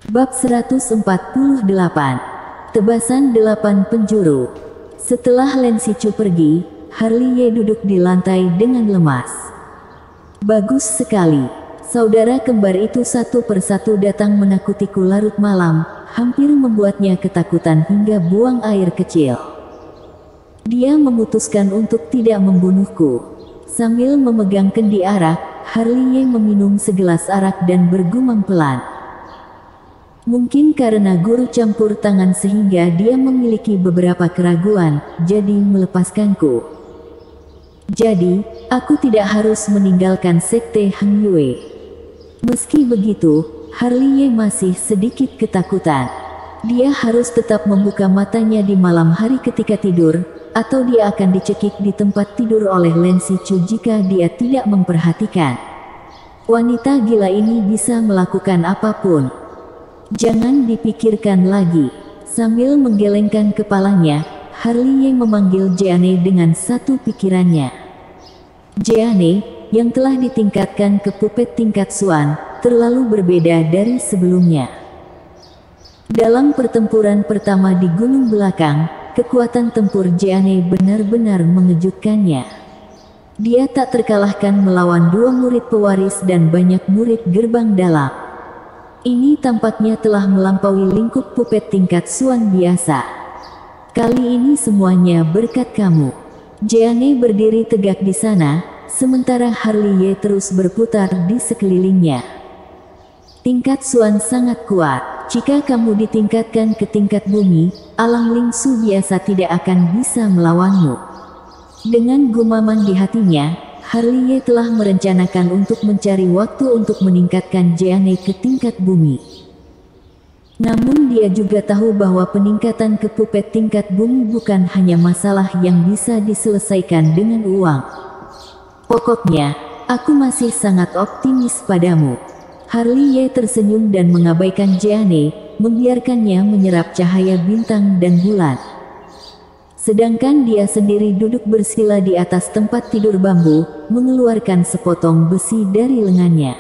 Bab 148. Tebasan 8 penjuru. Setelah Lensicu pergi, Harley duduk di lantai dengan lemas. Bagus sekali. Saudara kembar itu satu persatu datang menakutiku larut malam, hampir membuatnya ketakutan hingga buang air kecil. Dia memutuskan untuk tidak membunuhku. Sambil memegang kendi arak, Harley meminum segelas arak dan bergumam pelan. Mungkin karena guru campur tangan sehingga dia memiliki beberapa keraguan, jadi melepaskanku. Jadi, aku tidak harus meninggalkan sekte Hang Yue. Meski begitu, Harley masih sedikit ketakutan. Dia harus tetap membuka matanya di malam hari ketika tidur, atau dia akan dicekik di tempat tidur oleh Lensicu jika dia tidak memperhatikan. Wanita gila ini bisa melakukan apapun. Jangan dipikirkan lagi. Sambil menggelengkan kepalanya, Harley memanggil Jeanne dengan satu pikirannya. Jeanne, yang telah ditingkatkan ke pupet tingkat Xuan, terlalu berbeda dari sebelumnya. Dalam pertempuran pertama di Gunung Belakang, kekuatan tempur Jeanne benar-benar mengejutkannya. Dia tak terkalahkan melawan 2 murid pewaris dan banyak murid gerbang dalam. Ini tampaknya telah melampaui lingkup pupet tingkat Xuan biasa. Kali ini semuanya berkat kamu. Jeanne berdiri tegak di sana, sementara Harley terus berputar di sekelilingnya. Tingkat Xuan sangat kuat. Jika kamu ditingkatkan ke tingkat bumi, alam Lingsu biasa tidak akan bisa melawanmu. Dengan gumaman di hatinya, Harley telah merencanakan untuk mencari waktu untuk meningkatkan Jeanne ke tingkat bumi. Namun dia juga tahu bahwa peningkatan ke pupet tingkat bumi bukan hanya masalah yang bisa diselesaikan dengan uang. Pokoknya, aku masih sangat optimis padamu. Harley tersenyum dan mengabaikan Jeanne, membiarkannya menyerap cahaya bintang dan bulan. Sedangkan dia sendiri duduk bersila di atas tempat tidur bambu, mengeluarkan sepotong besi dari lengannya.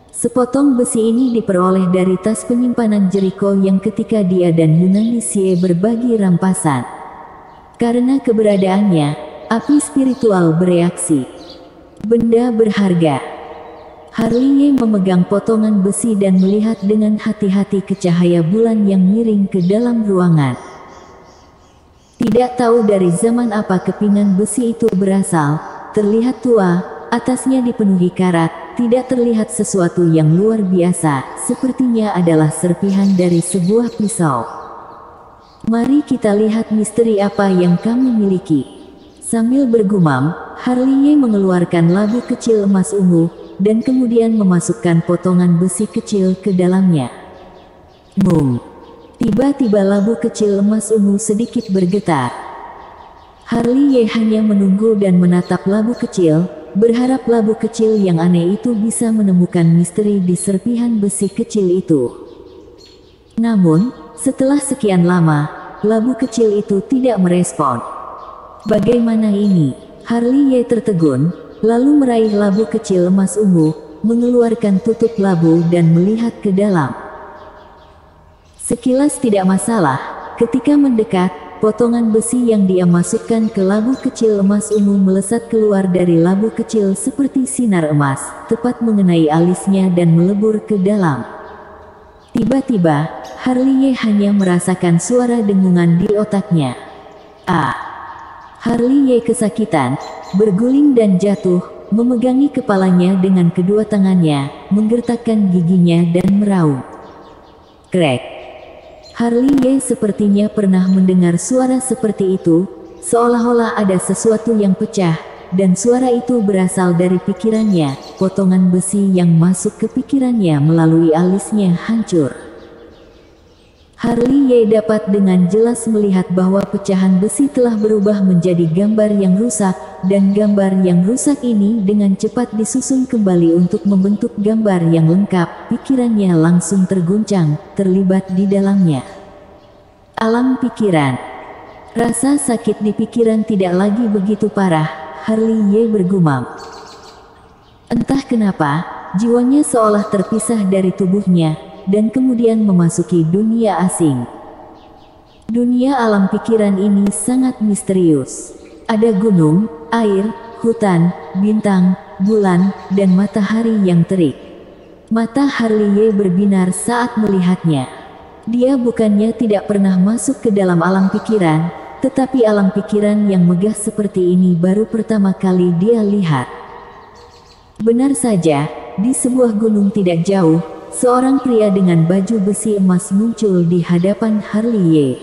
Sepotong besi ini diperoleh dari tas penyimpanan Jericho yang ketika dia dan Yunani Xie berbagi rampasan. Karena keberadaannya, api spiritual bereaksi. Benda berharga. Harley memegang potongan besi dan melihat dengan hati-hati ke cahaya bulan yang miring ke dalam ruangan. Tidak tahu dari zaman apa kepingan besi itu berasal, terlihat tua, atasnya dipenuhi karat, tidak terlihat sesuatu yang luar biasa, sepertinya adalah serpihan dari sebuah pisau. Mari kita lihat misteri apa yang kami miliki. Sambil bergumam, Harley mengeluarkan labu kecil emas ungu, dan kemudian memasukkan potongan besi kecil ke dalamnya. Mum. Tiba-tiba labu kecil emas ungu sedikit bergetar. Harley hanya menunggu dan menatap labu kecil, berharap labu kecil yang aneh itu bisa menemukan misteri di serpihan besi kecil itu. Namun, setelah sekian lama, labu kecil itu tidak merespon. Bagaimana ini? Harley tertegun, lalu meraih labu kecil emas ungu, mengeluarkan tutup labu dan melihat ke dalam. Sekilas tidak masalah, ketika mendekat, potongan besi yang dia masukkan ke labu kecil emas ungu melesat keluar dari labu kecil seperti sinar emas, tepat mengenai alisnya dan melebur ke dalam. Tiba-tiba, Harley hanya merasakan suara dengungan di otaknya. Harley kesakitan, berguling dan jatuh, memegangi kepalanya dengan kedua tangannya, menggertakkan giginya dan meraung. Krek. Harley sepertinya pernah mendengar suara seperti itu, seolah-olah ada sesuatu yang pecah, dan suara itu berasal dari pikirannya. Potongan besi yang masuk ke pikirannya melalui alisnya hancur. Harley dapat dengan jelas melihat bahwa pecahan besi telah berubah menjadi gambar yang rusak, dan gambar yang rusak ini dengan cepat disusun kembali untuk membentuk gambar yang lengkap. Pikirannya langsung terguncang, terlibat di dalamnya. Alam pikiran. Rasa sakit di pikiran tidak lagi begitu parah, Harley bergumam. Entah kenapa, jiwanya seolah terpisah dari tubuhnya, dan kemudian memasuki dunia asing. Dunia alam pikiran ini sangat misterius. Ada gunung, air, hutan, bintang, bulan, dan matahari yang terik. Mata Harley berbinar saat melihatnya. Dia bukannya tidak pernah masuk ke dalam alam pikiran, tetapi alam pikiran yang megah seperti ini baru pertama kali dia lihat. Benar saja, di sebuah gunung tidak jauh, seorang pria dengan baju besi emas muncul di hadapan Harley.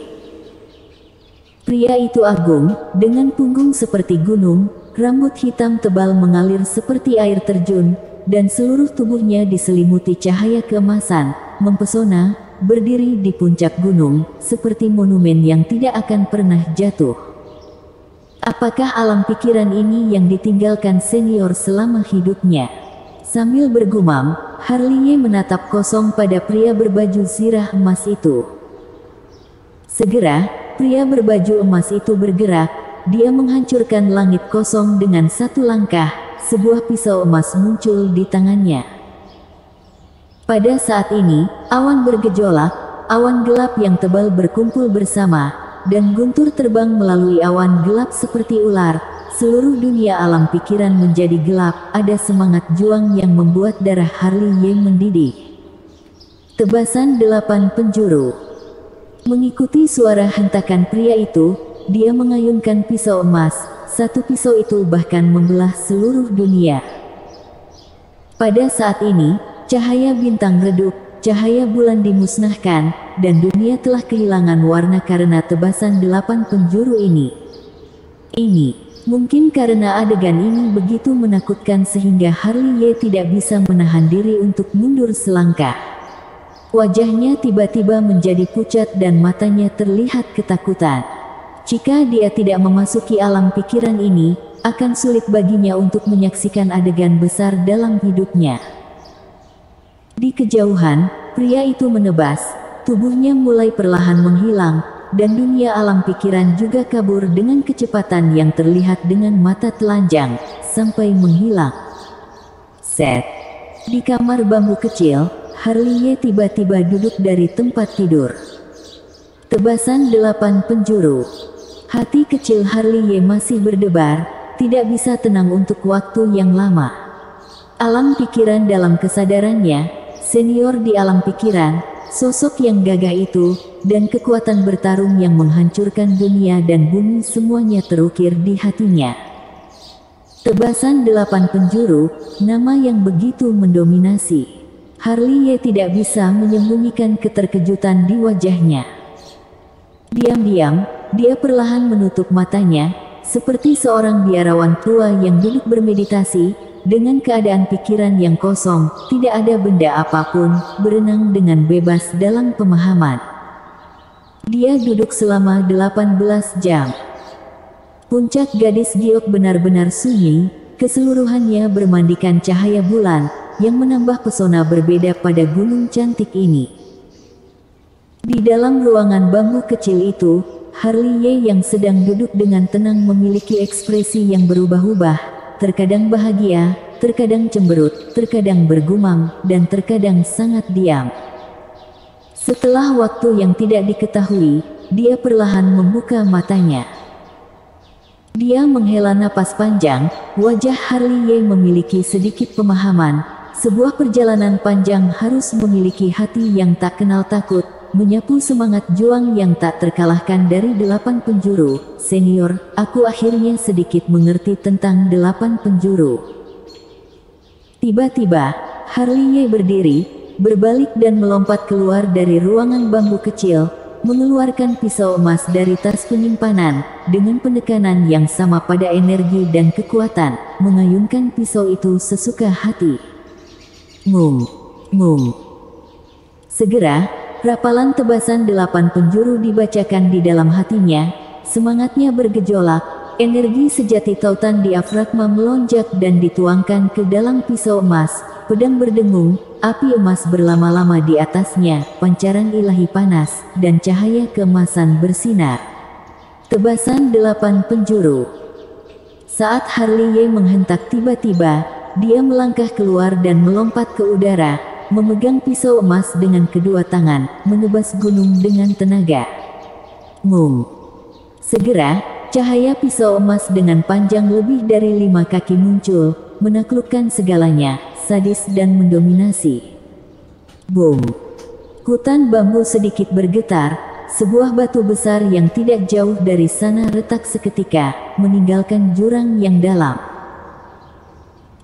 Pria itu agung, dengan punggung seperti gunung, rambut hitam tebal mengalir seperti air terjun, dan seluruh tubuhnya diselimuti cahaya keemasan, mempesona, berdiri di puncak gunung, seperti monumen yang tidak akan pernah jatuh. Apakah alam pikiran ini yang ditinggalkan senior selama hidupnya? Sambil bergumam, Harley menatap kosong pada pria berbaju zirah emas itu. Segera, pria berbaju emas itu bergerak. Dia menghancurkan langit kosong dengan satu langkah. Sebuah pisau emas muncul di tangannya. Pada saat ini, awan bergejolak, awan gelap yang tebal berkumpul bersama, dan guntur terbang melalui awan gelap seperti ular. Seluruh dunia alam pikiran menjadi gelap. Ada semangat juang yang membuat darah Harley mendidih. Tebasan 8 penjuru. Mengikuti suara hentakan pria itu, dia mengayunkan pisau emas. Satu pisau itu bahkan membelah seluruh dunia. Pada saat ini, cahaya bintang redup, cahaya bulan dimusnahkan, dan dunia telah kehilangan warna karena tebasan 8 penjuru ini. Mungkin karena adegan ini begitu menakutkan sehingga Harley tidak bisa menahan diri untuk mundur selangkah. Wajahnya tiba-tiba menjadi pucat dan matanya terlihat ketakutan. Jika dia tidak memasuki alam pikiran ini, akan sulit baginya untuk menyaksikan adegan besar dalam hidupnya. Di kejauhan, pria itu menebas, tubuhnya mulai perlahan menghilang, dan dunia alam pikiran juga kabur dengan kecepatan yang terlihat dengan mata telanjang, sampai menghilang. Set. Di kamar bambu kecil, Harley tiba-tiba duduk dari tempat tidur. Tebasan 8 penjuru. Hati kecil Harley masih berdebar, tidak bisa tenang untuk waktu yang lama. Alam pikiran dalam kesadarannya, senior di alam pikiran, sosok yang gagah itu, dan kekuatan bertarung yang menghancurkan dunia dan bumi semuanya terukir di hatinya. Tebasan 8 penjuru, nama yang begitu mendominasi. Harley tidak bisa menyembunyikan keterkejutan di wajahnya. Diam-diam, dia perlahan menutup matanya, seperti seorang biarawan tua yang duduk bermeditasi, dengan keadaan pikiran yang kosong, tidak ada benda apapun, berenang dengan bebas dalam pemahaman. Dia duduk selama 18 jam. Puncak gadis giok benar-benar sunyi, keseluruhannya bermandikan cahaya bulan, yang menambah pesona berbeda pada gunung cantik ini. Di dalam ruangan bambu kecil itu, Harley yang sedang duduk dengan tenang memiliki ekspresi yang berubah-ubah, terkadang bahagia, terkadang cemberut, terkadang bergumam, dan terkadang sangat diam. Setelah waktu yang tidak diketahui, dia perlahan membuka matanya. Dia menghela napas panjang, wajah Harley memiliki sedikit pemahaman. Sebuah perjalanan panjang harus memiliki hati yang tak kenal takut, menyapu semangat juang yang tak terkalahkan dari 8 penjuru. Senior, aku akhirnya sedikit mengerti tentang 8 penjuru. Tiba-tiba, Harley berdiri, berbalik dan melompat keluar dari ruangan bambu kecil, mengeluarkan pisau emas dari tas penyimpanan, dengan penekanan yang sama pada energi dan kekuatan, mengayunkan pisau itu sesuka hati. Ngung, ngung. Segera, rapalan tebasan 8 penjuru dibacakan di dalam hatinya, semangatnya bergejolak, energi sejati tautan diafragma melonjak dan dituangkan ke dalam pisau emas, pedang berdengung, api emas berlama-lama di atasnya, pancaran ilahi panas, dan cahaya keemasan bersinar. Tebasan 8 penjuru. Saat Harley menghentak tiba-tiba, dia melangkah keluar dan melompat ke udara, memegang pisau emas dengan kedua tangan, menebas gunung dengan tenaga. Mung. Segera, cahaya pisau emas dengan panjang lebih dari 5 kaki muncul, menaklukkan segalanya, sadis dan mendominasi. Boom. Hutan bambu sedikit bergetar, sebuah batu besar yang tidak jauh dari sana retak seketika, meninggalkan jurang yang dalam.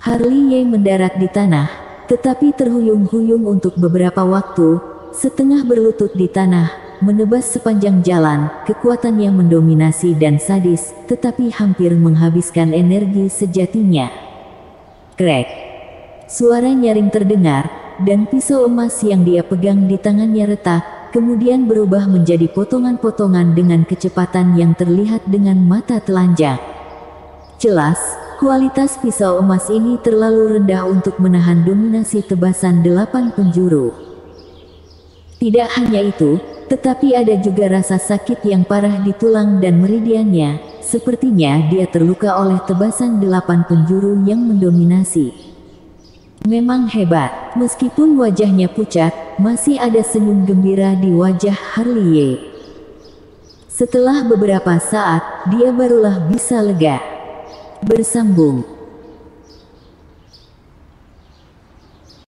Harley mendarat di tanah, tetapi terhuyung-huyung untuk beberapa waktu, setengah berlutut di tanah, menebas sepanjang jalan, kekuatannya mendominasi dan sadis, tetapi hampir menghabiskan energi sejatinya. Krek. Suara nyaring terdengar, dan pisau emas yang dia pegang di tangannya retak, kemudian berubah menjadi potongan-potongan dengan kecepatan yang terlihat dengan mata telanjang. Jelas, kualitas pisau emas ini terlalu rendah untuk menahan dominasi tebasan 8 penjuru. Tidak hanya itu, tetapi ada juga rasa sakit yang parah di tulang dan meridiannya, sepertinya dia terluka oleh tebasan 8 penjuru yang mendominasi. Memang hebat, meskipun wajahnya pucat, masih ada senyum gembira di wajah Harley. Setelah beberapa saat, dia barulah bisa lega. Bersambung.